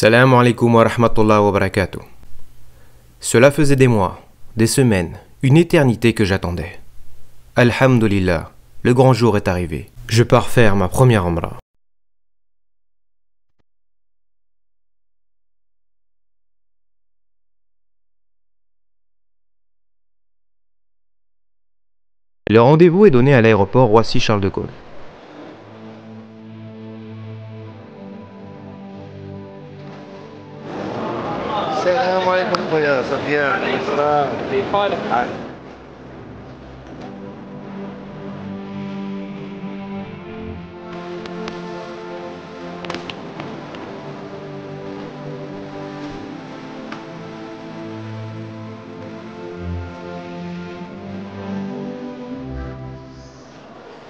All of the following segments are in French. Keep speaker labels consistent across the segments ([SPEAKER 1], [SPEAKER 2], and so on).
[SPEAKER 1] Salam alaikum wa rahmatullah wa barakatuh. Cela faisait des mois, des semaines, une éternité que j'attendais. Alhamdulillah, le grand jour est arrivé. Je pars faire ma première Umrah. Le rendez-vous est donné à l'aéroport Roissy-Charles de Gaulle.
[SPEAKER 2] السلام عليكم خويا سفيان. كيف حالك؟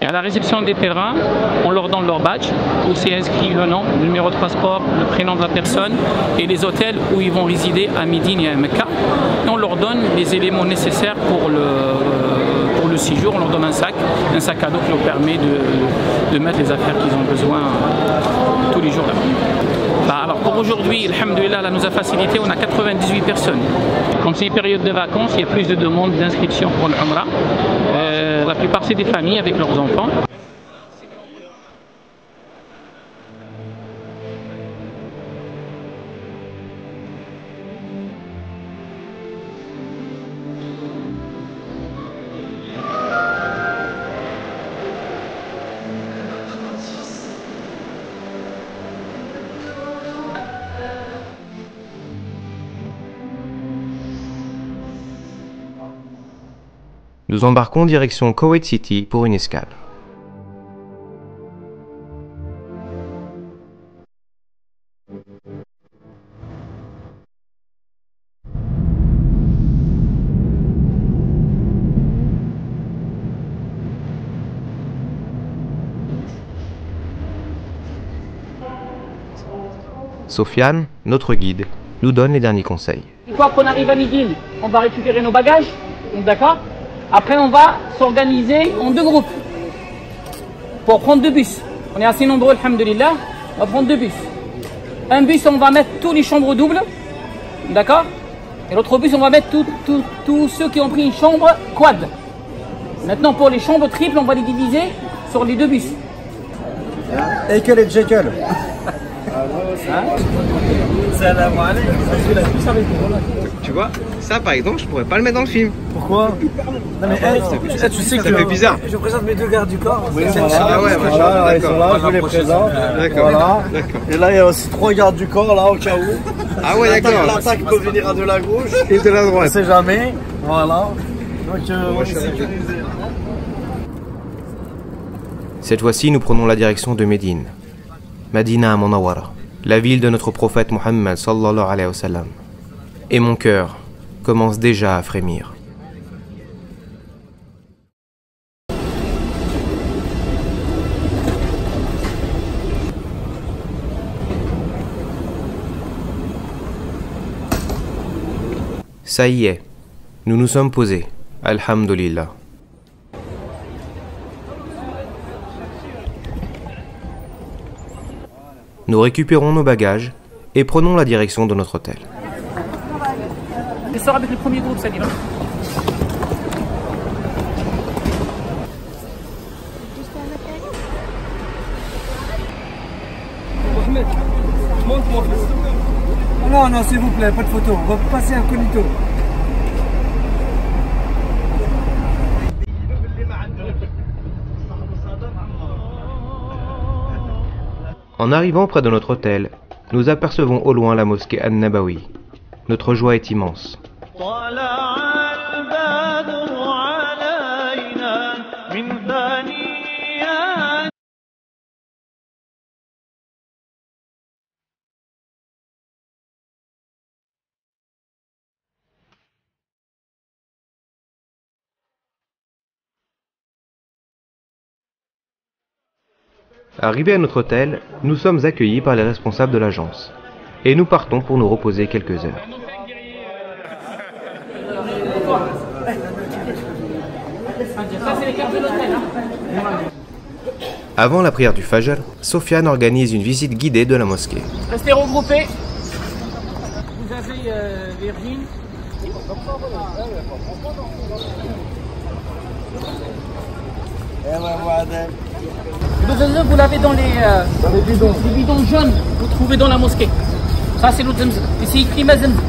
[SPEAKER 3] Et à la réception des pèlerins, on leur donne leur badge où c'est inscrit le nom, le numéro de passeport, le prénom de la personne et les hôtels où ils vont résider à Médine et à Mecca. Et on leur donne les éléments nécessaires pour le séjour. On leur donne un sac à dos qui leur permet de mettre les affaires qu'ils ont besoin tous les jours là. Alors pour aujourd'hui, alhamdoulilah, là nous a facilité, on a 98 personnes. Comme c'est une période de vacances, il y a plus de demandes d'inscription pour l'Umrah. La plupart c'est des familles avec leurs enfants.
[SPEAKER 1] Nous embarquons direction Koweït City pour une escale. Sofiane, notre guide, nous donne les derniers conseils.
[SPEAKER 3] Une fois qu'on arrive à Médine, on va récupérer nos bagages, d'accord? Après, on va s'organiser en deux groupes pour prendre deux bus. On est assez nombreux, alhamdoulilah. On va prendre deux bus. Un bus, on va mettre tous les chambres doubles, d'accord? Et l'autre bus, on va mettre tous ceux qui ont pris une chambre quad. Maintenant, pour les chambres triples, on va les diviser sur les deux bus.
[SPEAKER 4] Ekel et Jekyll.
[SPEAKER 1] Tu vois, ça par exemple, je pourrais pas le mettre dans le film.
[SPEAKER 4] Pourquoi? Non mais tu sais que
[SPEAKER 1] ça fait bizarre.
[SPEAKER 4] Je présente mes deux gardes du corps. Oui,
[SPEAKER 1] Ah ouais,
[SPEAKER 4] voilà, ils sont là, je vous les présente.
[SPEAKER 1] D'accord.
[SPEAKER 4] Voilà. Et là il y a aussi trois gardes du corps là au cas où.
[SPEAKER 1] Ah ouais, d'accord.
[SPEAKER 4] L'attaque peut venir de la gauche
[SPEAKER 1] Et de la
[SPEAKER 4] on
[SPEAKER 1] droite.
[SPEAKER 4] sait jamais. Voilà. Donc on est sécurisé.
[SPEAKER 1] Cette fois-ci, nous prenons la direction de Médine, Madina Munawwara, la ville de notre prophète Muhammad sallallahu alayhi wa sallam. Et mon cœur commence déjà à frémir. Ça y est, nous nous sommes posés, alhamdulillah. Nous récupérons nos bagages et prenons la direction de notre hôtel.
[SPEAKER 3] Je sors avec le premier groupe, Salim.
[SPEAKER 4] Non, non, s'il vous plaît, pas de photo. On va passer incognito.
[SPEAKER 1] En arrivant près de notre hôtel, nous apercevons au loin la mosquée An-Nabawi. Notre joie est immense. Arrivés à notre hôtel, nous sommes accueillis par les responsables de l'agence. Et nous partons pour nous reposer quelques heures.
[SPEAKER 3] Ça, c'est les cartes de l'hôtel.
[SPEAKER 1] Avant la prière du Fajr, Sofiane organise une visite guidée de la mosquée.
[SPEAKER 3] Restez regroupés. lait vergine. Le zamzam, vous l'avez dans les bidons jaunes que vous trouvez dans la mosquée. Ça, c'est l'eau de zamzam. Ici, écrit ma zamzam.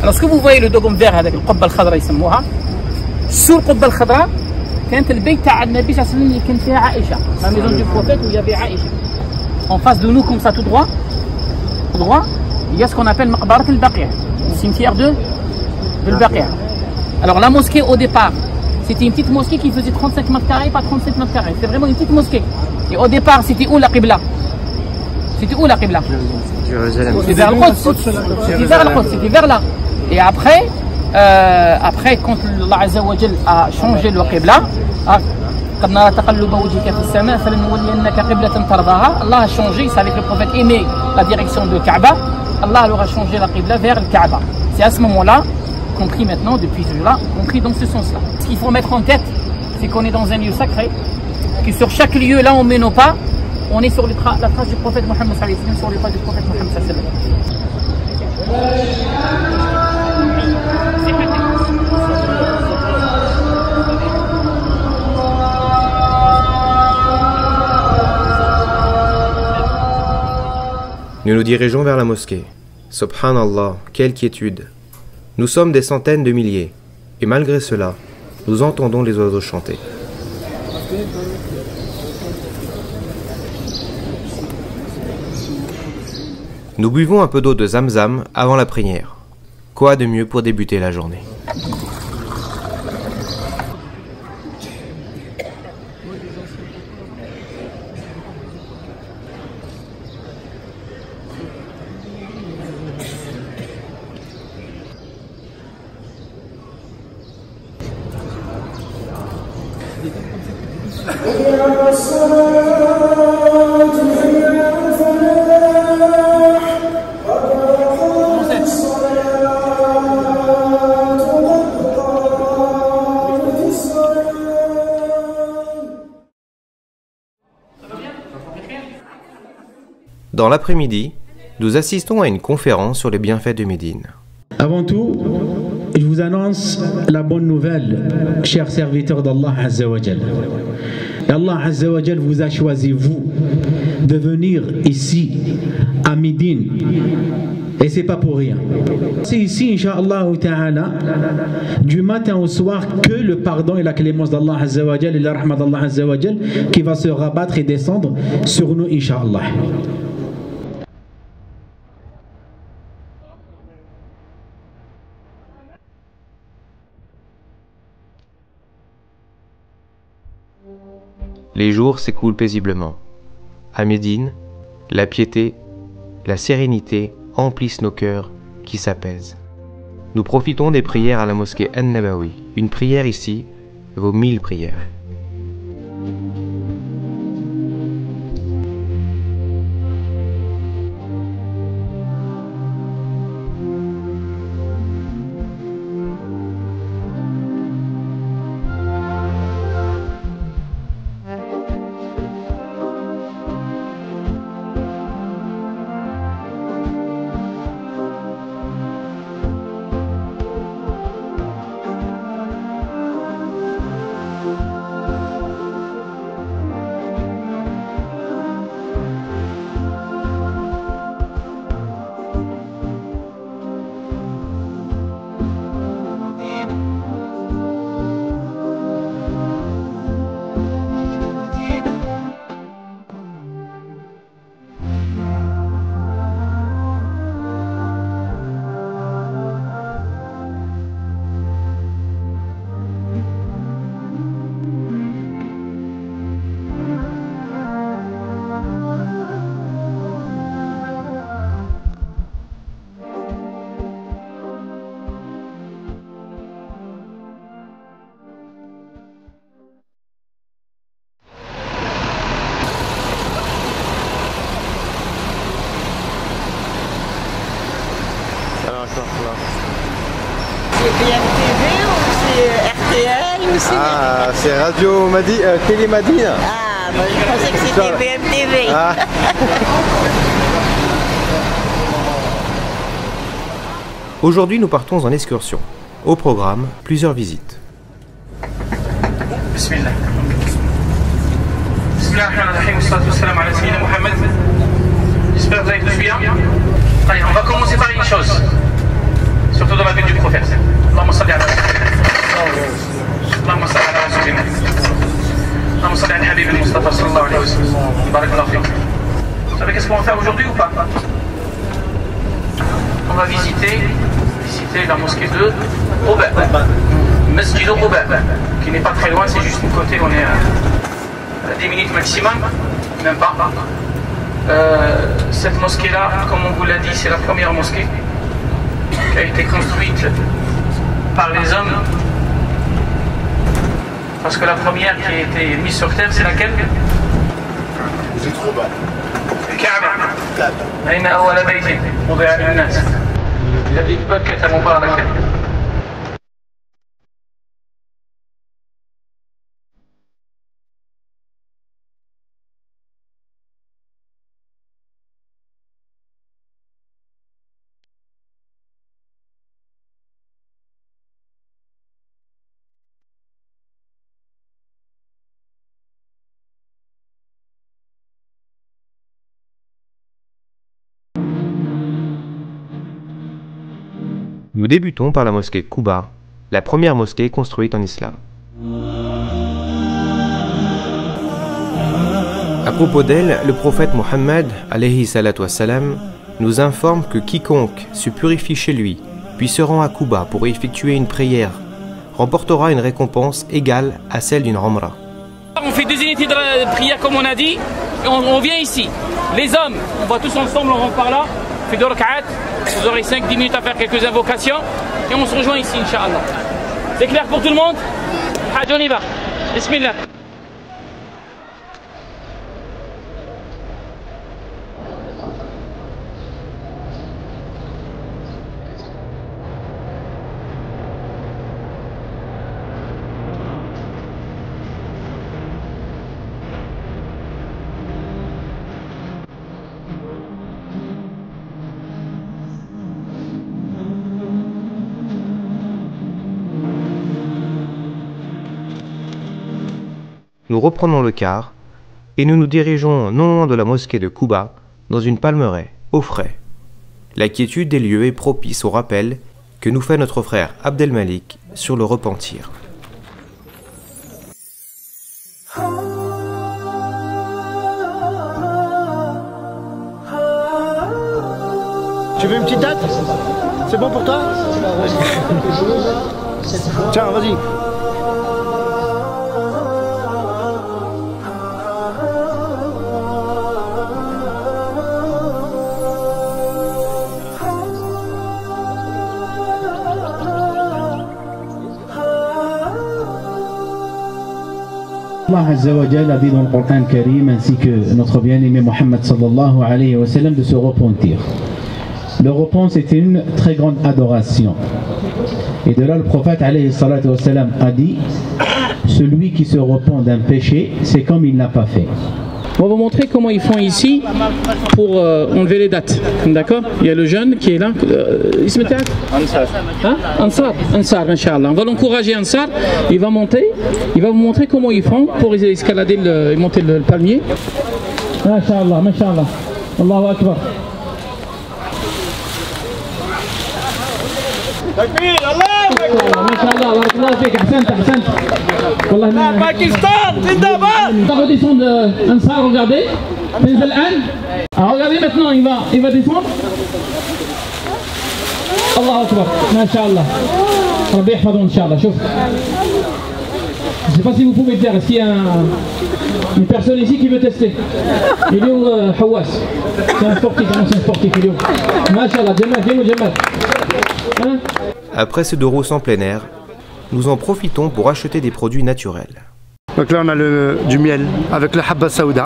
[SPEAKER 3] Alors, ce que vous voyez, le dogme vert avec le qubba al-khadra, يسموها. Sur le qubba al-khadra, كانت البيت تاع النبي صلى الله عليه وسلم اللي كان فيها عائشة. La maison du prophète où il y avait Aïcha. En face de nous, comme ça, tout droit, il y a ce qu'on appelle Maqbarat al-Baqia, le cimetière de Baqia. Alors, la mosquée, au départ, c'était une petite mosquée qui faisait 35 mètres carrés, pas 37 mètres carrés. C'était vraiment une petite mosquée. Et au départ, c'était où la Qibla? C'était où la Qibla? C'était vers le Quds. C'était vers le Quds, c'était vers là. Et après, quand Allah Azza wa Jal a changé le Qibla, Allah a changé, c'est avec le prophète aimé la direction de Kaaba. Allah leur a changé la Qibla vers le Kaaba. C'est à ce moment-là, compris maintenant, depuis ce jour-là, compris dans ce sens-là. Ce qu'il faut mettre en tête, c'est qu'on est dans un lieu sacré, que sur chaque lieu, là, on met nos pas, on est sur la trace du prophète Mohammed sallallahu alayhi wa sallam, sur les pas du prophète Mohammed sallallahu alayhi wa sallam.
[SPEAKER 1] Nous nous dirigeons vers la mosquée. Subhanallah, quelle quiétude! Nous sommes des centaines de milliers, et malgré cela, nous entendons les oiseaux chanter. Nous buvons un peu d'eau de Zamzam avant la prière. Quoi de mieux pour débuter la journée? Dans l'après-midi, nous assistons à une conférence sur les bienfaits de Médine.
[SPEAKER 5] Avant tout, je vous annonce la bonne nouvelle, chers serviteurs d'Allah Azza wa Jal. Allah Azza wa Jal vous a choisi, vous, de venir ici, à Médine. Et c'est pas pour rien. C'est ici, Inch'Allah Ta'ala, du matin au soir, que le pardon et la clémence d'Allah Azza wa Jal et la rahmat d'Allah Azza wa Jal qui va se rabattre et descendre sur nous, Inch'Allah.
[SPEAKER 1] Les jours s'écoulent paisiblement. À Médine, la piété, la sérénité emplissent nos cœurs qui s'apaisent. Nous profitons des prières à la mosquée An-Nabawi. Une prière ici vaut 1000 prières.
[SPEAKER 6] C'est BMTV ou c'est RTL ou c'est...
[SPEAKER 2] Ah, c'est Radio Télé Madine.
[SPEAKER 6] Ah, bah, je pensais que c'était BMTV. Ah.
[SPEAKER 1] Aujourd'hui, nous partons en excursion. Au programme, plusieurs visites.
[SPEAKER 7] Bismillah. Bismillahirrahmanirrahim. J'espère que vous avez tous bien. Allez, on va commencer par une chose. Surtout dans la vie du prophète. Allahumma salli ala Allahumma salli ala Rasulina. Allahumma salli ala Habib al-Mustafa sallallahu alayhi wa sallam. Barakallahu fikum. Vous savez qu'est-ce qu'on va faire aujourd'hui ou pas? On va visiter la mosquée de Quba, Masjid Quba, qui n'est pas très loin, c'est juste une côté, on est à 10 minutes maximum, même pas. Cette mosquée-là, comme on vous l'a dit, c'est la première mosquée qui a été construite par les hommes, parce que la première qui a été mise sur terre, c'est laquelle? C'est Quba. الكعبة أين أول بيت وضع للناس الذي ببكة مباركة.
[SPEAKER 1] Nous débutons par la mosquée Quba, la première mosquée construite en islam. À propos d'elle, le prophète Mohammed alayhi salatu wassalam, nous informe que quiconque se purifie chez lui, puis se rend à Quba pour y effectuer une prière, remportera une récompense égale à celle d'une Umrah.
[SPEAKER 3] On fait 2 unités de prière comme on a dit, et on vient ici. Les hommes, on va tous ensemble, on rentre par là, on fait 2 rak'at. Vous aurez 5-10 minutes à faire quelques invocations et on se rejoint ici, Inch'Allah. C'est clair pour tout le monde? Hajj, on y va. Bismillah.
[SPEAKER 1] Nous reprenons le car et nous nous dirigeons non loin de la mosquée de Quba, dans une palmeraie, au frais. La quiétude des lieux est propice au rappel que nous fait notre frère Abdelmalik sur le repentir.
[SPEAKER 8] Tu veux une petite date? C'est bon pour toi? Tiens, vas-y.
[SPEAKER 5] Allah Azza wa Jal a dit dans le Coran Karim ainsi que notre bien-aimé Mohammed sallallahu alayhi wa sallam de se repentir. Le repent c'est une très grande adoration. Et de là le prophète alayhi salatu wa sallam a dit celui qui se repent d'un péché c'est comme il n'a pas fait.
[SPEAKER 3] On va vous montrer comment ils font ici pour enlever les dates. D'accord? Il y a le jeune qui est là. Il se met à Ansar. Hein? Ansar, Inch'Allah. On va l'encourager, Ansar. Il va monter. Il va vous montrer comment ils font pour escalader et monter le palmier. Inch'Allah, Inch'Allah. Allahu Akbar.
[SPEAKER 8] Takbir, Allah!
[SPEAKER 3] Inch'Allah, barakallahu fik. Ahsant.
[SPEAKER 8] Pakistan, Zindabad!
[SPEAKER 3] Il va redescendre Ansar, regardez. Alors regardez maintenant, il va descendre. Allahu Akbar, Masha'Allah. Rabbi yahfadhou Inch'Allah. Chouf. Je ne sais pas si vous pouvez le faire. Est-ce qu'il y a une personne ici qui veut tester? Il est où Hawass? C'est un sportif, il est où? Masha'Allah, Jamal. Hein?
[SPEAKER 1] Après ce 2 rousses en plein air, nous en profitons pour acheter des produits naturels.
[SPEAKER 8] Donc là on a du miel avec le habba saouda.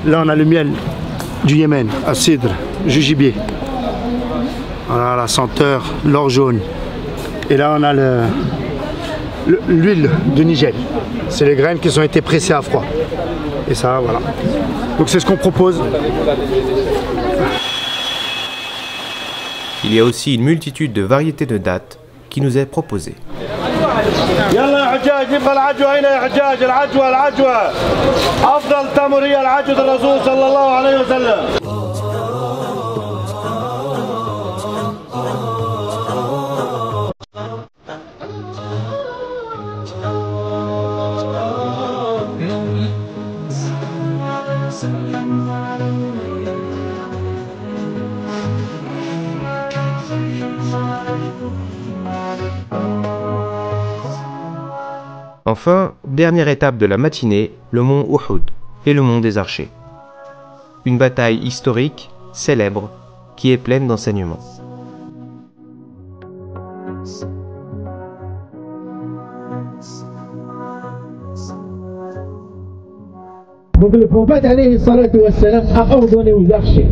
[SPEAKER 8] Là on a le miel du Yémen, à cidre, jugibier. On a la senteur, l'or jaune. Et là on a l'huile de Niger. C'est les graines qui ont été pressées à froid. Et ça voilà. Donc c'est ce qu'on propose.
[SPEAKER 1] Il y a aussi une multitude de variétés de dates qui nous est proposée.
[SPEAKER 9] يلا يا حجاج نبغى العجوة هنا يا حجاج العجوة أفضل تمر هي العجوة الرسول صلى الله عليه وسلم.
[SPEAKER 1] Enfin, dernière étape de la matinée, le mont Uhud et le mont des Archers. Une bataille historique, célèbre, qui est pleine d'enseignements.
[SPEAKER 5] Donc le prophète alayhi salatu wassalam a ordonné aux archers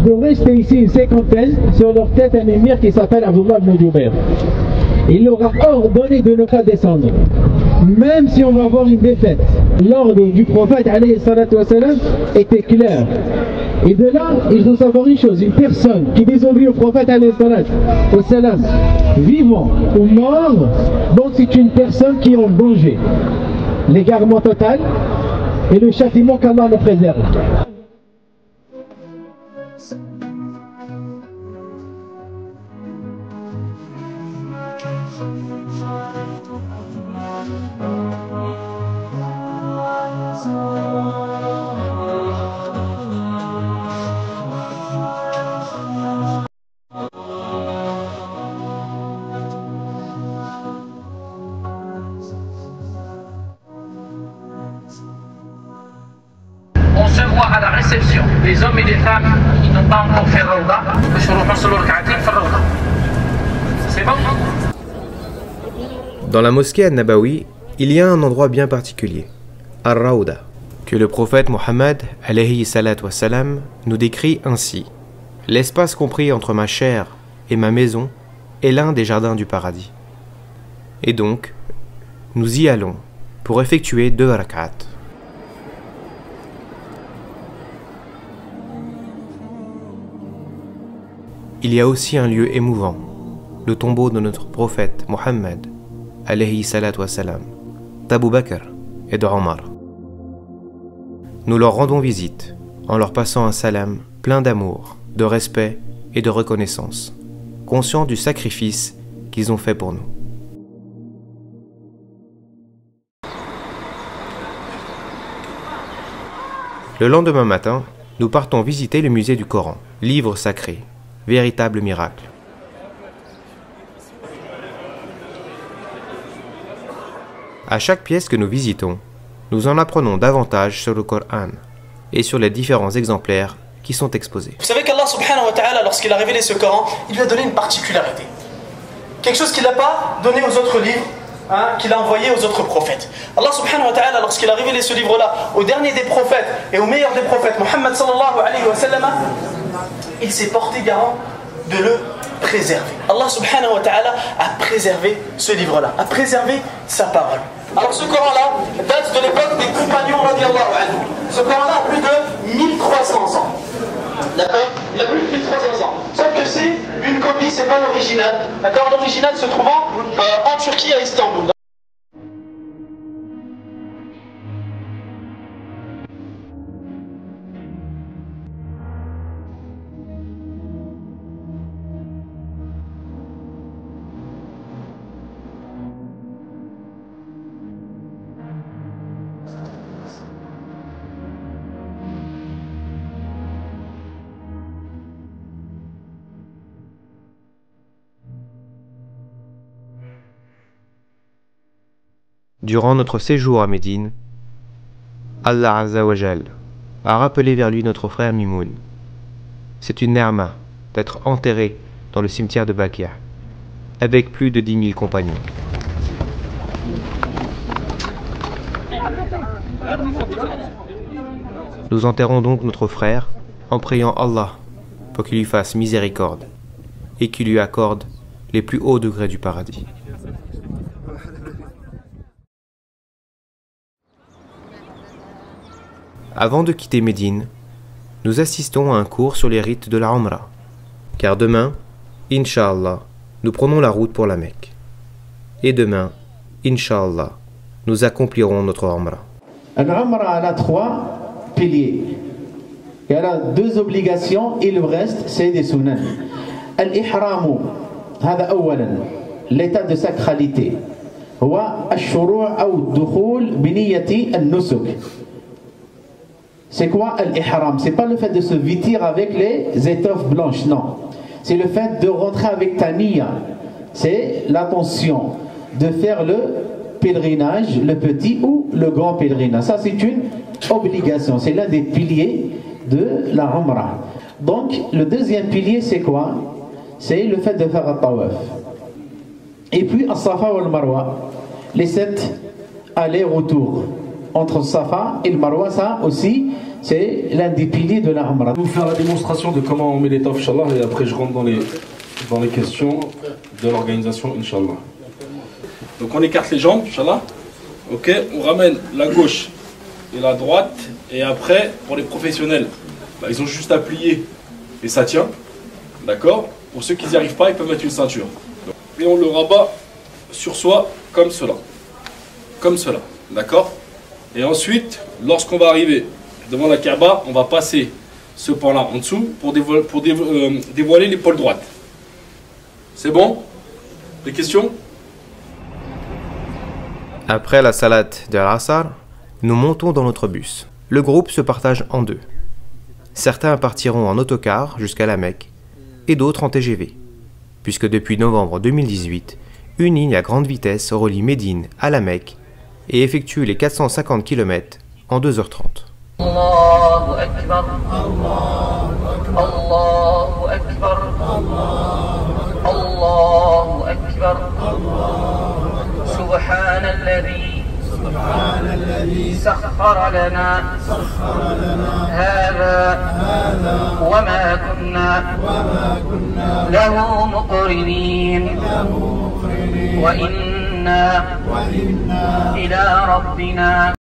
[SPEAKER 5] de rester ici une cinquantaine, sur leur tête un émir qui s'appelle Abdullah ibn Jubayr. Il leur a ordonné de ne pas descendre, même si on va avoir une défaite. L'ordre du prophète alayhi salatu wassalam était clair. Et de là, il faut savoir une chose, une personne qui désobéit au prophète alayhi salatu wassalam, vivant ou mort, donc c'est une personne qui est en danger. L'égarement total et le châtiment qu'Allah nous préserve.
[SPEAKER 7] On se voit à la réception, les hommes et les femmes qui n'ont pas encore fait Rawda, c'est bon?
[SPEAKER 1] Dans la mosquée An-Nabawi, il y a un endroit bien particulier, Ar-Rawda, que le prophète Mohammed alayhi salatu wassalam nous décrit ainsi. L'espace compris entre ma chair et ma maison est l'un des jardins du paradis. Et donc, nous y allons pour effectuer 2 rak'at. Il y a aussi un lieu émouvant, le tombeau de notre prophète Mohammed alayhi salatu wassalam, d'Abu Bakr et de Omar. Nous leur rendons visite en leur passant un salam plein d'amour, de respect et de reconnaissance, conscients du sacrifice qu'ils ont fait pour nous. Le lendemain matin, nous partons visiter le musée du Coran, livre sacré, véritable miracle. À chaque pièce que nous visitons, nous en apprenons davantage sur le Coran et sur les différents exemplaires qui sont exposés.
[SPEAKER 10] Vous savez qu'Allah subhanahu wa ta'ala, lorsqu'il a révélé ce Coran, il lui a donné une particularité. Quelque chose qu'il n'a pas donné aux autres livres, qu'il a envoyé aux autres prophètes. Allah subhanahu wa ta'ala, lorsqu'il a révélé ce livre-là au dernier des prophètes et au meilleur des prophètes, Muhammad sallallahu alayhi wa sallam, il s'est porté garant de le préserver. Allah subhanahu wa ta'ala a préservé ce livre-là, a préservé sa parole. Alors ce Coran-là date de l'époque des compagnons radiallahu anhu. Ce Coran-là a plus de 1300 ans. D'accord? Il a plus de 1300 ans. Sauf que c'est une copie, c'est pas l'original. D'accord? L'original se trouvant en Turquie, à Istanbul.
[SPEAKER 1] Durant notre séjour à Médine, Allah Azza wa Jal a rappelé vers lui notre frère Mimoun. C'est une ni'ma d'être enterré dans le cimetière de Bakia, avec plus de 10 000 compagnons. Nous enterrons donc notre frère en priant Allah pour qu'il lui fasse miséricorde et qu'il lui accorde les plus hauts degrés du paradis. Avant de quitter Médine, nous assistons à un cours sur les rites de la Umrah, Car demain, Inch'Allah, nous prenons la route pour la Mecque. Et demain, Inch'Allah, nous accomplirons notre Umrah.
[SPEAKER 5] L'Umrah a 3 piliers. Il y a 2 obligations et le reste, c'est des sunan. Al-Ihramu, هذا أولا, l'état de sacralité. هو الشروع أو الدخول بنية النسك. C'est quoi l'ihram? C'est pas le fait de se vêtir avec les étoffes blanches, non. C'est le fait de rentrer avec ta niya. C'est l'attention de faire le pèlerinage, le petit ou le grand pèlerinage. Ça, c'est une obligation. C'est l'un des piliers de la Umrah. Donc, le deuxième pilier, c'est quoi? C'est le fait de faire un tawaf. Et puis, al-Safa ou al-Marwa, les 7 allers-retours entre Safa et le Marwa, ça aussi, c'est l'un des piliers de la Umrah.
[SPEAKER 11] Je vais vous faire la démonstration de comment on met l'étoffe, Inch'Allah, et après je rentre dans les questions de l'organisation, Inch'Allah. Donc on écarte les jambes, Inch'Allah. Ok, on ramène la gauche et la droite, et après, pour les professionnels, bah, ils ont juste à plier et ça tient. D'accord? Pour ceux qui n'y arrivent pas, ils peuvent mettre une ceinture. Et on le rabat sur soi comme cela. Comme cela. D'accord? Et ensuite, lorsqu'on va arriver devant la Kaaba, on va passer ce pan-là en dessous pour dévoiler l'épaule droite. C'est bon? Des questions?
[SPEAKER 1] Après la salat de Al-Asr, nous montons dans notre bus. Le groupe se partage en 2. Certains partiront en autocar jusqu'à la Mecque et d'autres en TGV, puisque depuis novembre 2018, une ligne à grande vitesse relie Médine à la Mecque et effectue les 450 km en 2h30.
[SPEAKER 12] Allahu Akbar, Allahu Akbar, Allahu Akbar, Subhanalladhi, sakhkhara lana hadha wa ma kunna lahu muqrinin wa inna ila rabbina.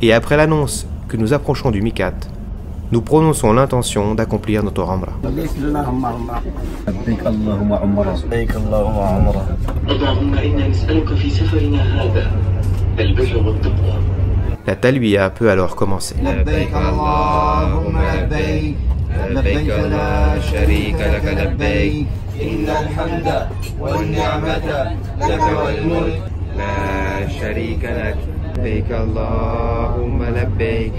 [SPEAKER 1] Et après l'annonce que nous approchons du Mikat, nous prononçons l'intention d'accomplir notre Umrah. La talbiya peut alors commencer. لبيك اللهم لبيك لبيك لا شريك لك لبيك إن الحمد والنعمة لك والملك لا شريك لك لبيك اللهم لبيك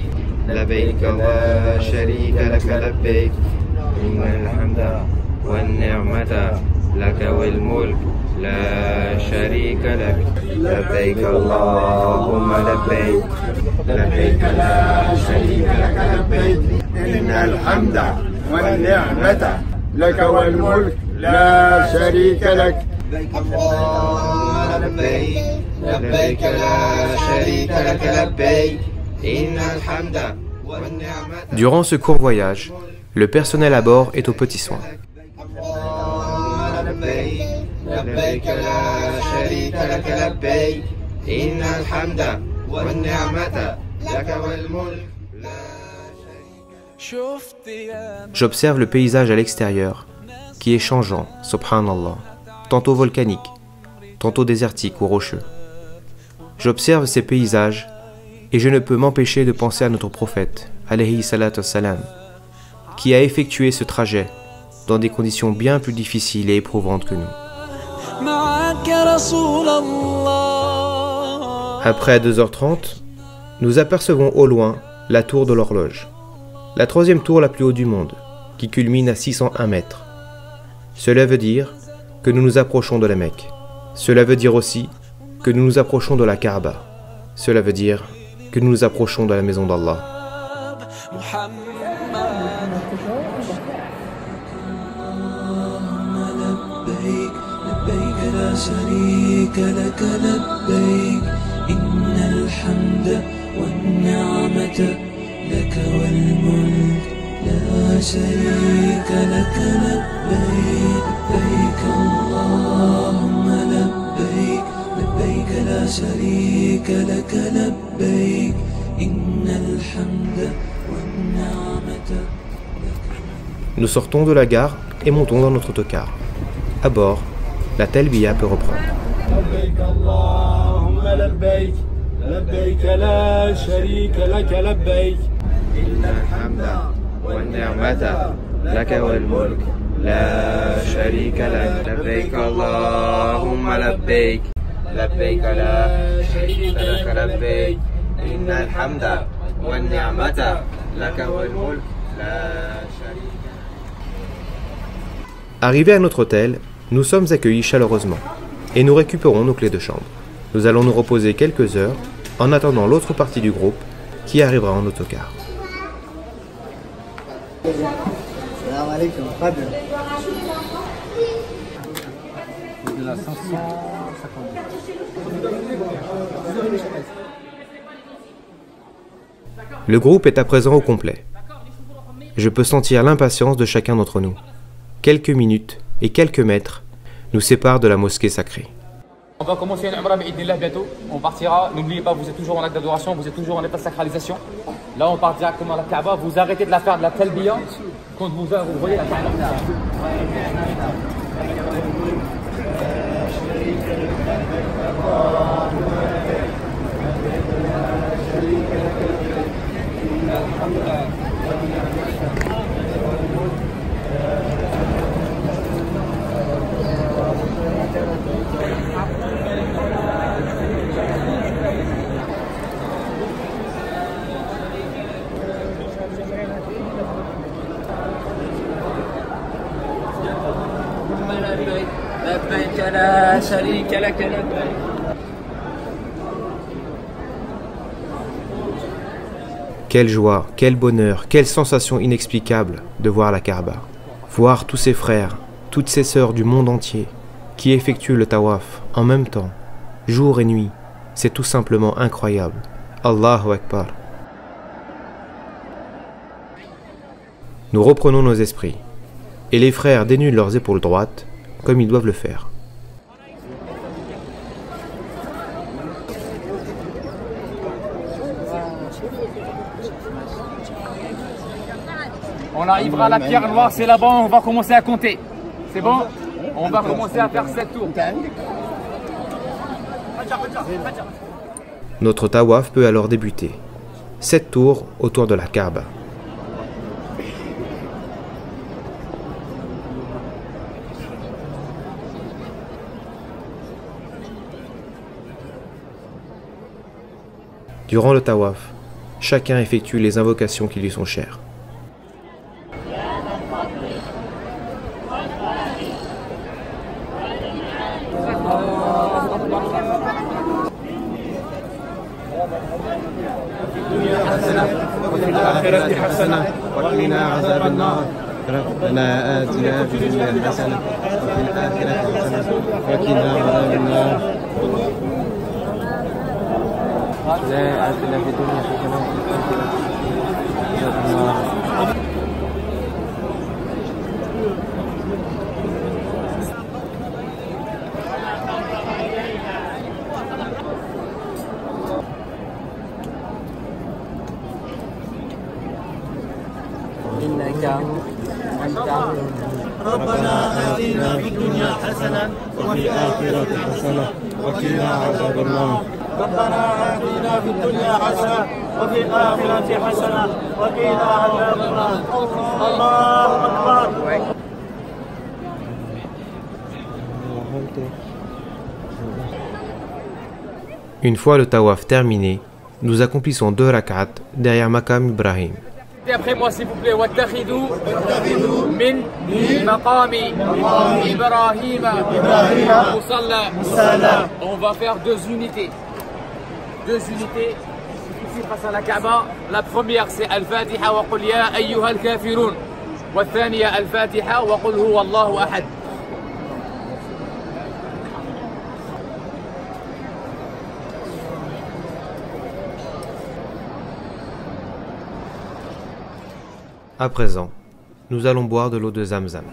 [SPEAKER 1] لبيك لا شريك لك لبيك
[SPEAKER 9] إن الحمد والنعمة لك والملك لا شريك لك
[SPEAKER 1] اللهم لبيك لبيك لا شريك لك لبيك إن الحمد والنعمة. Durant ce court voyage, le personnel à bord est aux petits soins. لبيك لا شريك لك لبيك إن الحمد والنعمة لك والملك. J'observe le paysage à l'extérieur qui est changeant, subhanallah, tantôt volcanique, tantôt désertique ou rocheux. J'observe ces paysages et je ne peux m'empêcher de penser à notre prophète, alayhi salatu wassalam, qui a effectué ce trajet dans des conditions bien plus difficiles et éprouvantes que nous. Après 2h30, nous apercevons au loin la tour de l'horloge, la troisième tour la plus haute du monde, qui culmine à 601 mètres. Cela veut dire que nous nous approchons de la Mecque. Cela veut dire aussi que nous nous approchons de la Kaaba. Cela veut dire que nous nous approchons de la maison d'Allah. Nous sortons de la gare et montons dans notre autocar. À bord, la talbiya peut reprendre. Arrivés à notre hôtel, nous sommes accueillis chaleureusement et nous récupérons nos clés de chambre. Nous allons nous reposer quelques heures en attendant l'autre partie du groupe qui arrivera en autocar. Le groupe est à présent au complet. Je peux sentir l'impatience de chacun d'entre nous. Quelques minutes et quelques mètres nous séparent de la mosquée sacrée.
[SPEAKER 13] On va commencer une Umrah bientôt. On partira. N'oubliez pas, vous êtes toujours en acte d'adoration, vous êtes toujours en état de sacralisation. Là, on part directement à la Kaaba. Vous arrêtez de la faire de la talbiya quand vous voyez la Kaaba.
[SPEAKER 1] Quelle joie, quel bonheur, quelle sensation inexplicable de voir la Kaaba. Voir tous ses frères, toutes ses sœurs du monde entier qui effectuent le tawaf en même temps, jour et nuit, c'est tout simplement incroyable. Allahu Akbar. Nous reprenons nos esprits et les frères dénudent leurs épaules droites comme ils doivent le faire.
[SPEAKER 13] On arrivera à la pierre noire, c'est là-bas, on va commencer à compter. C'est bon? On va commencer à faire 7 tours.
[SPEAKER 1] Notre tawaf peut alors débuter. 7 tours autour de la Kaaba. Durant le tawaf, chacun effectue les invocations qui lui sont chères.
[SPEAKER 2] وقنا عذاب النار ربنا آتنا في الدنيا حسنة وفي الآخرة حسنة وقنا عذاب النار لا آتنا في الدنيا حسنة وفي الآخرة عذاب النار.
[SPEAKER 9] ربنا آتنا في الدنيا حسنة وفي الآخرة حسنة وقنا عذاب النار ربنا آتنا في الدنيا حسنة وفي الآخرة حسنة وقنا عذاب النار الله أكبر.
[SPEAKER 1] Une fois le tawaf terminé, nous accomplissons 2 rak'at derrière Maqam Ibrahim.
[SPEAKER 13] Et après moi s'il vous plaît, wattakhidou min maqami Ibrahim musalla. On va faire 2 unités. 2 unités ici face à la Kaaba. La première c'est Al-Fatiha wa qul ya ayyuha al-kafirun. Wa thaniya Al-Fatiha wa qul huwa Allahu ahad.
[SPEAKER 1] À présent, nous allons boire de l'eau de Zamzam.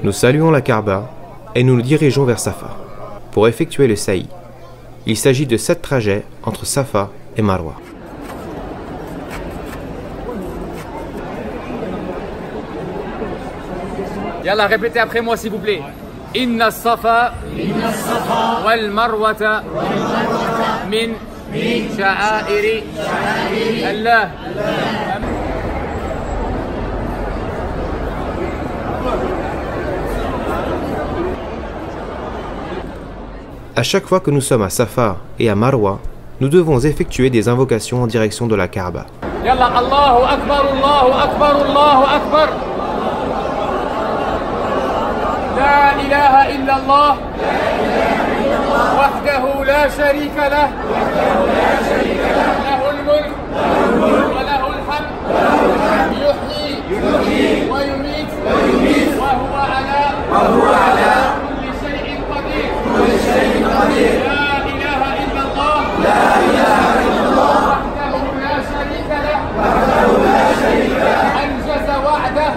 [SPEAKER 1] Nous saluons la Kaaba et nous nous dirigeons vers Safa pour effectuer le sa'i. Il s'agit de 7 trajets entre Safa et Marwa.
[SPEAKER 13] Yalla, répétez après moi s'il vous plaît. Inna Safa wal Marwata min sha'airi Allah.
[SPEAKER 1] À chaque fois que nous sommes à Safa et à Marwa, nous devons effectuer des invocations en direction de la Kaaba.
[SPEAKER 13] Yalla, Allahu Akbar, Allahu Akbar, Allahu Akbar. La ilaha illallah. Wahdahu la sharika lah. Lahul mulk wa lahul hamd. Yuhyi wa yumit. Wa huwa ala kulli shay'in qadir. لا إله إلا الله وحده لا شريك له أنجز وعده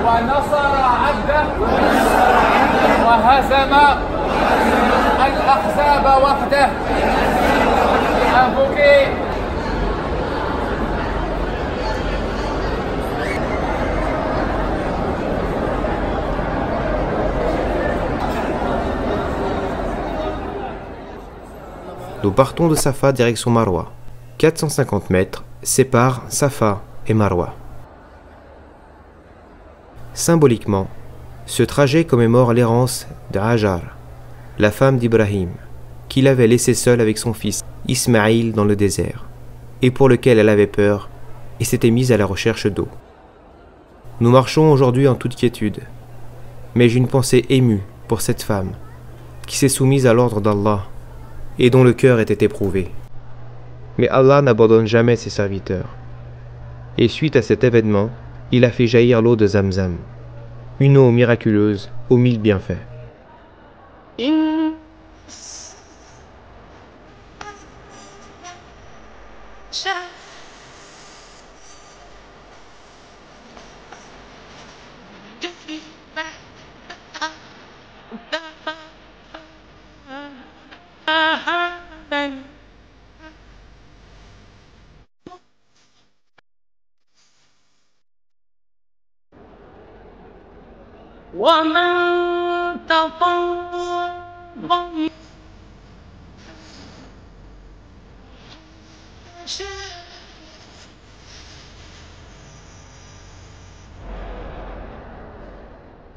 [SPEAKER 13] ونصر عبده وهزم الأحزاب وحده. Invoqué.
[SPEAKER 1] Nous partons de Safa direction Marwa. 450 mètres séparent Safa et Marwa. Symboliquement, ce trajet commémore l'errance de Hajar, la femme d'Ibrahim, qu'il avait laissée seule avec son fils Ismaïl dans le désert, et pour lequel elle avait peur et s'était mise à la recherche d'eau. Nous marchons aujourd'hui en toute quiétude, mais j'ai une pensée émue pour cette femme qui s'est soumise à l'ordre d'Allah et dont le cœur était éprouvé. Mais Allah n'abandonne jamais ses serviteurs. Et suite à cet événement, il a fait jaillir l'eau de Zamzam, une eau miraculeuse aux 1000 bienfaits.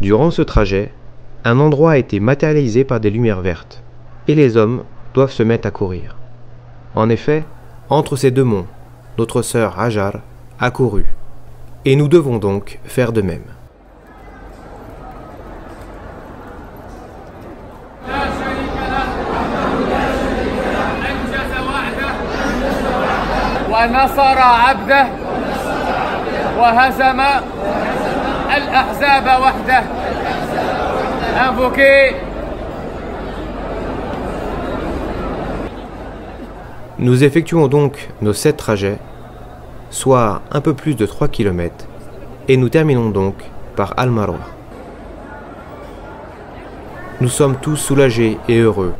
[SPEAKER 1] Durant ce trajet, un endroit a été matérialisé par des lumières vertes, et les hommes doivent se mettre à courir. En effet, entre ces 2 monts, notre sœur Hajar a couru, et nous devons donc faire de même.
[SPEAKER 13] ونصر عبده وهزم الأحزاب وحده. Invoqué.
[SPEAKER 1] Nous effectuons donc nos 7 trajets, soit un peu plus de 3 km, et nous terminons donc par Al-Marwa. nous sommes tous soulagés et heureux,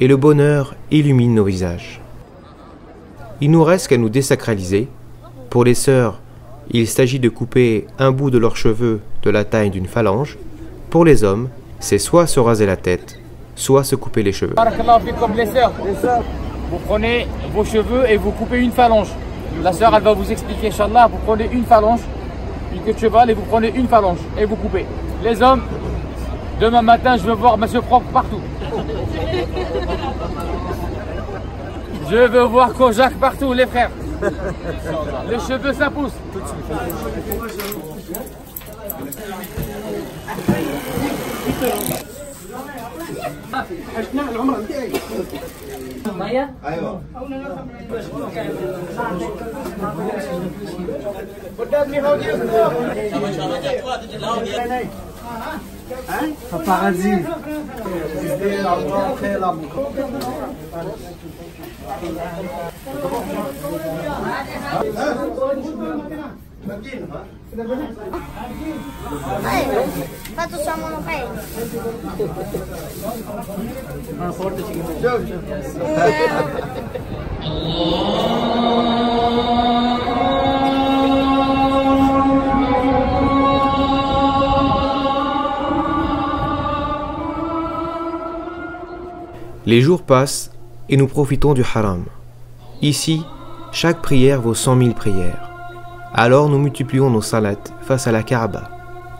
[SPEAKER 1] et le bonheur illumine nos visages. Il nous reste qu'à nous désacraliser. Pour les sœurs, il s'agit de couper un bout de leurs cheveux de la taille d'une phalange. Pour les hommes, c'est soit se raser la tête, soit se couper les cheveux.
[SPEAKER 13] Comme les sœurs, vous prenez vos cheveux et vous coupez une phalange. La sœur, elle va vous expliquer, Inch'Allah, vous prenez une phalange, une queue de cheval et vous prenez une phalange et vous coupez. Les hommes, demain matin, je veux voir Monsieur Propre partout. Je veux voir Kojak partout, les frères. Les cheveux, ça pousse.
[SPEAKER 4] Paparazzi.
[SPEAKER 14] Fatto siamo una
[SPEAKER 1] Les jours passent et nous profitons du haram. Ici, chaque prière vaut 100 000 prières. Alors nous multiplions nos salats face à la Kaaba,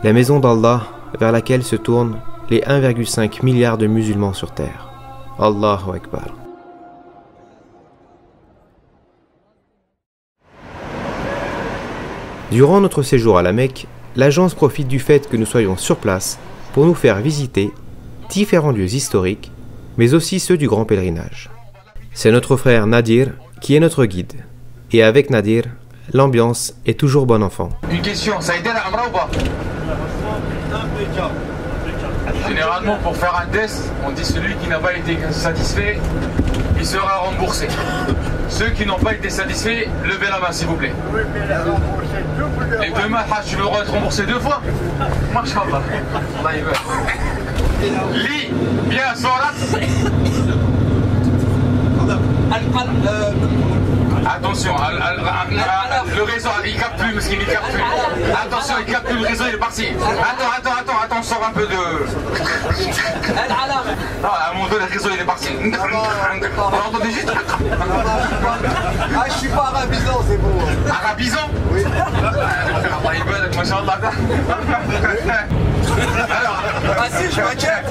[SPEAKER 1] la maison d'Allah vers laquelle se tournent les 1,5 milliard de musulmans sur terre. Allahu Akbar. Durant notre séjour à la Mecque, l'agence profite du fait que nous soyons sur place pour nous faire visiter différents lieux historiques, mais aussi ceux du grand pèlerinage. C'est notre frère Nadir qui est notre guide. Et avec Nadir, l'ambiance est toujours bon enfant.
[SPEAKER 15] Une question, ça a été la Amra ou pas? Généralement, pour faire un test, on dit celui qui n'a pas été satisfait, il sera remboursé. Ceux qui n'ont pas été satisfaits, levez la main s'il vous plaît. Et demain, tu veux être remboursé 2 fois? Mashallah. Lis bien Sorat. Attention, le réseau il capte plus, parce qu'il ne capte plus. Attention, il capte plus, le réseau il est parti. Attends, on sort un peu de. À un moment donné, le réseau il est parti. On entendait juste.
[SPEAKER 16] Je suis pas arabisant, c'est bon.
[SPEAKER 15] Arabisant? Oui. Allah يبارك ما شاء الله. Alors,
[SPEAKER 16] vas-y, je m'inquiète.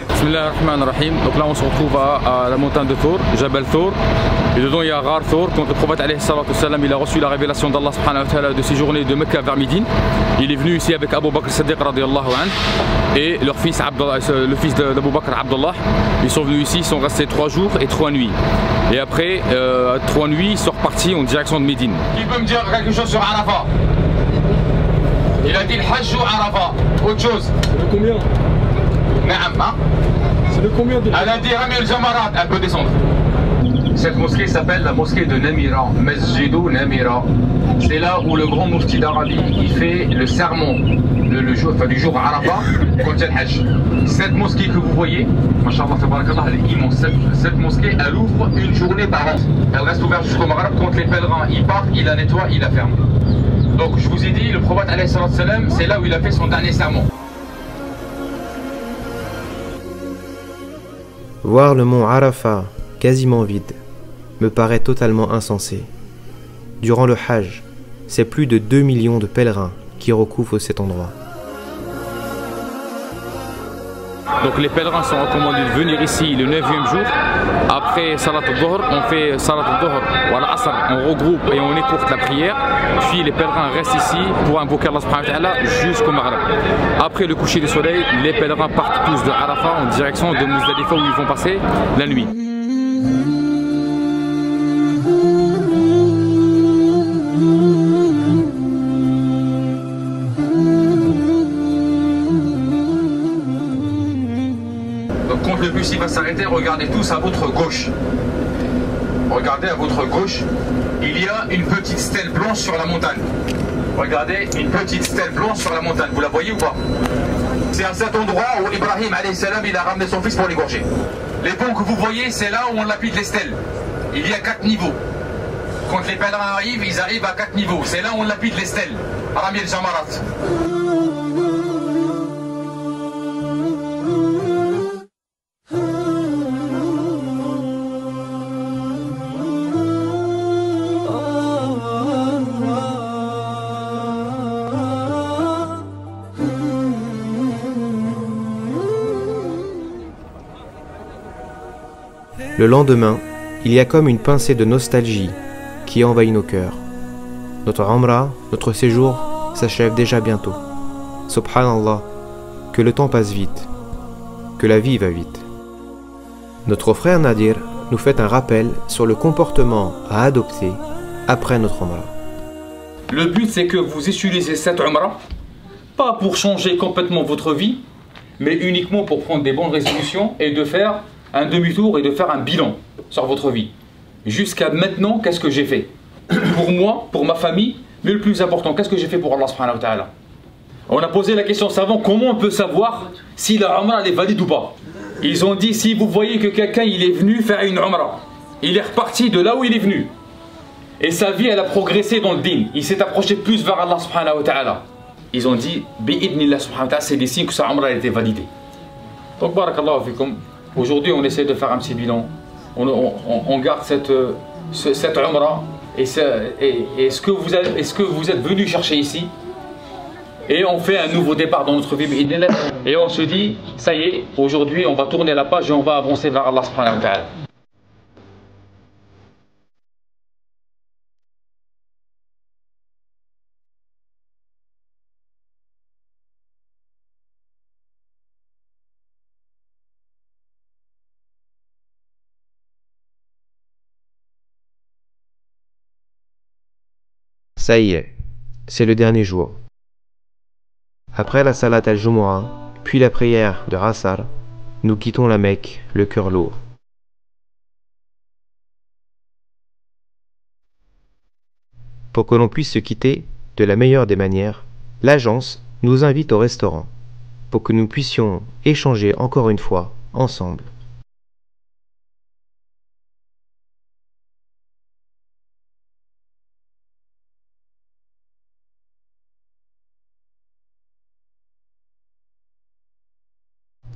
[SPEAKER 13] Bismillahirrahmanirrahim. Donc là on se retrouve à la montagne de Thor, Jabal Thor. Et dedans il y a Ghar Thor. Quand le prophète alayhi salatu salam, il a reçu la révélation d'Allah subhanahu wa ta'ala de séjourner de Mecca vers Médine. Il est venu ici avec Abu Bakr Siddiq radiyallahu anhu et leur fils Abdullah, le fils d'Abu Bakr Abdullah. Ils sont venus ici, ils sont restés 3 jours et 3 nuits. Et après 3 nuits, ils sont repartis en direction de Médine.
[SPEAKER 15] Qui peut me dire quelque chose sur Arafat? Il a dit le Hajj ou Arafat? Autre chose?
[SPEAKER 11] Combien?
[SPEAKER 15] C'est de combien de... Elle a dit Rami al-Jamarat, elle peut descendre. Cette mosquée s'appelle la mosquée de Namira, Masjidou Namira. C'est là où le grand mufti d'Arabie il fait le sermon du jour Arafat quand il y a le Hajj. Cette mosquée que vous voyez, Masha'Allah, elle est immense. Cette mosquée, elle ouvre une journée par an. Elle reste ouverte jusqu'au Maghreb. Quand les pèlerins y partent, il la nettoie, il la ferme. Donc je vous ai dit, le prophète alayhi salam, c'est là où il a fait son dernier sermon.
[SPEAKER 1] Voir le mont Arafat quasiment vide me paraît totalement insensé. Durant le Hajj, c'est plus de 2 millions de pèlerins qui recouvrent cet endroit.
[SPEAKER 13] Donc les pèlerins sont recommandés de venir ici le 9e jour. Après Salat al-Dhuhr, on fait Salat al-Dhuhr ou al-Asr, on regroupe et on écourte la prière. Puis les pèlerins restent ici pour invoquer Allah subhanahu wa ta'ala jusqu'au Maghreb. Après le coucher du soleil, les pèlerins partent tous de Arafat en direction de Muzdalifa où ils vont passer la nuit.
[SPEAKER 15] Quand le bus il va s'arrêter, regardez tous à votre gauche. Regardez à votre gauche, il y a une petite stèle blanche sur la montagne. Regardez, une petite stèle blanche sur la montagne. Vous la voyez ou pas? C'est à cet endroit où Ibrahim alayhi salam, il a ramené son fils pour l'égorger. Les ponts que vous voyez, c'est là où on lapide les stèles. Il y a 4 niveaux. Quand les pèlerins arrivent, ils arrivent à 4 niveaux. C'est là où on lapide les stèles. Rami al-Jamarat.
[SPEAKER 1] Le lendemain, il y a comme une pincée de nostalgie qui envahit nos cœurs. Notre Umrah, notre séjour, s'achève déjà bientôt. Subhanallah, que le temps passe vite, que la vie va vite. Notre frère Nadir nous fait un rappel sur le comportement à adopter après notre Umrah.
[SPEAKER 3] Le but, c'est que vous utilisez cette Umrah, pas pour changer complètement votre vie, mais uniquement pour prendre des bonnes résolutions et de faire un demi-tour et de faire un bilan sur votre vie. Jusqu'à maintenant, qu'est-ce que j'ai fait? Pour moi, pour ma famille, mais le plus important, qu'est-ce que j'ai fait pour Allah subhanahu wa ta'ala? On a posé la question savant, comment on peut savoir si la Umrah est valide ou pas? Ils ont dit, si vous voyez que quelqu'un il est venu faire une Umrah, il est reparti de là où il est venu, et sa vie elle a progressé dans le din, il s'est approché plus vers Allah subhanahu wa ta'ala. Ils ont dit, bi'idnillah subhanahu wa ta'ala, c'est des signes que sa Umrah a été validée. Donc barakallahu fikum. Aujourd'hui, on essaie de faire un petit bilan. On garde cette Umrah et ce que vous êtes venu chercher ici. Et on fait un nouveau départ dans notre vie. Et on se dit, ça y est, aujourd'hui, on va tourner la page et on va avancer vers Allah subhanahu wa ta'ala.
[SPEAKER 1] Ça y est, c'est le dernier jour. Après la salat al-Jumu'ah, puis la prière de Asr, nous quittons la Mecque, le cœur lourd. Pour que l'on puisse se quitter de la meilleure des manières, l'agence nous invite au restaurant, pour que nous puissions échanger encore une fois, ensemble.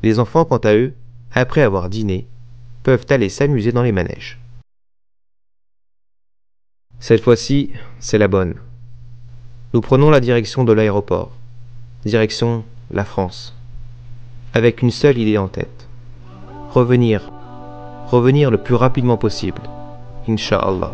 [SPEAKER 1] Les enfants, quant à eux, après avoir dîné, peuvent aller s'amuser dans les manèges. Cette fois-ci, c'est la bonne. Nous prenons la direction de l'aéroport, direction la France, avec une seule idée en tête. Revenir le plus rapidement possible, Inch'Allah.